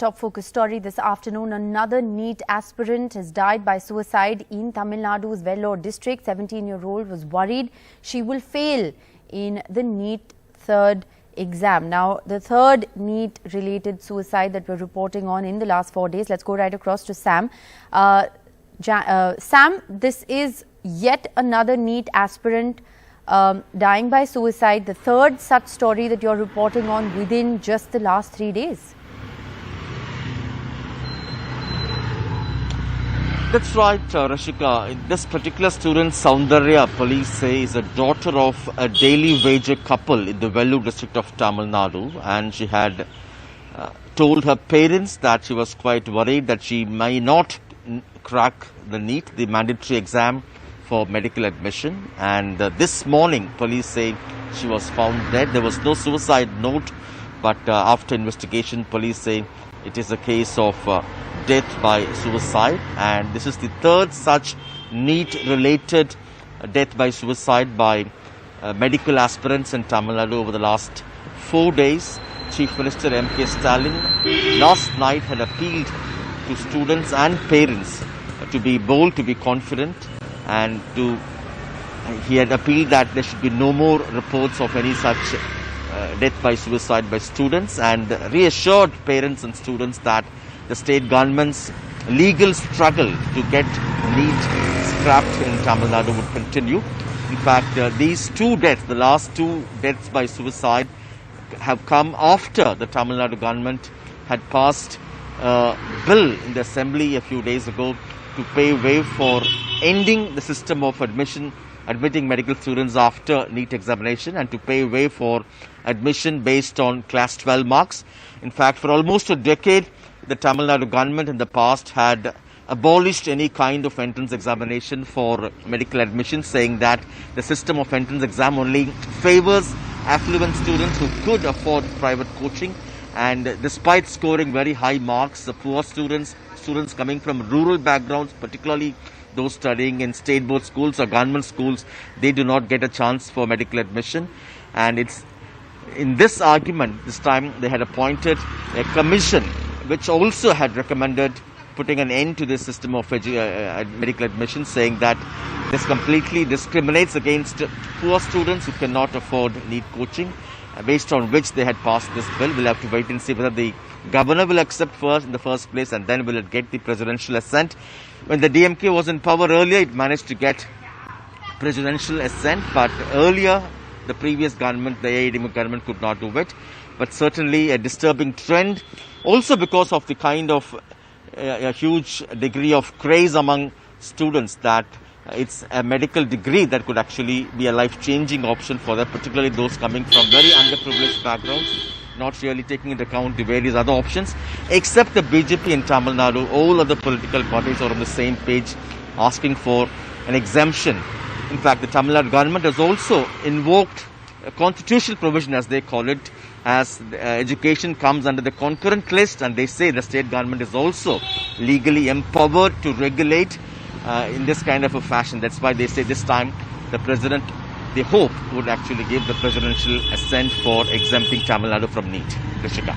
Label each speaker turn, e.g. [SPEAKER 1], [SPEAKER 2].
[SPEAKER 1] top focus story this afternoon. Another NEET aspirant has died by suicide in Tamil Nadu's Vellore district. 17-year-old was worried she will fail in the NEET third exam. Now, the third NEET-related suicide that we're reporting on in the last 4 days. Let's go right across to Sam. Sam, this is yet another NEET aspirant dying by suicide, the third such story that you're reporting on within just the last 3 days.
[SPEAKER 2] That's right, Rashika. This particular student, Soundarya, police say, is a daughter of a daily wager couple in the Vellore district of Tamil Nadu, and she had told her parents that she was quite worried that she may not crack the NEET, the mandatory exam for medical admission. And this morning, police say she was found dead. There was no suicide note, but after investigation, police say it is a case of death by suicide, and this is the third such NEET-related death by suicide by medical aspirants in Tamil Nadu over the last 4 days. Chief Minister M.K. Stalin last night had appealed to students and parents to be bold, to be confident, and he had appealed that there should be no more reports of any such death by suicide by students, and reassured parents and students that the state government's legal struggle to get NEET scrapped in Tamil Nadu would continue. In fact, these two deaths, the last two deaths by suicide, have come after the Tamil Nadu government had passed a bill in the assembly a few days ago to pave way for ending the system of admitting medical students after NEET examination, and to pave way for admission based on class 12 marks. In fact, for almost a decade, the Tamil Nadu government in the past had abolished any kind of entrance examination for medical admission, saying that the system of entrance exam only favors affluent students who could afford private coaching, and despite scoring very high marks, the poor students coming from rural backgrounds, particularly those studying in state board schools or government schools, they do not get a chance for medical admission. And it's in this argument, this time they had appointed a commission which also had recommended putting an end to this system of medical admission, saying that this completely discriminates against poor students who cannot afford NEET coaching, based on which they had passed this bill. We'll have to wait and see whether the governor will accept first in the first place, and then will it get the presidential assent. When the DMK was in power earlier, it managed to get presidential assent, but earlier the previous government, the AIDMK government, could not do it. But certainly a disturbing trend, also because of the kind of a huge degree of craze among students that it's a medical degree that could actually be a life-changing option for them, particularly those coming from very underprivileged backgrounds, not really taking into account the various other options. Except the BJP in Tamil Nadu, all other political parties are on the same page, asking for an exemption. In fact, the Tamil Nadu government has also invoked a constitutional provision, as they call it, as education comes under the concurrent list, and they say the state government is also legally empowered to regulate in this kind of a fashion. That's why they say this time the president, they hope, would actually give the presidential assent for exempting Tamil Nadu from NEET. Rishika.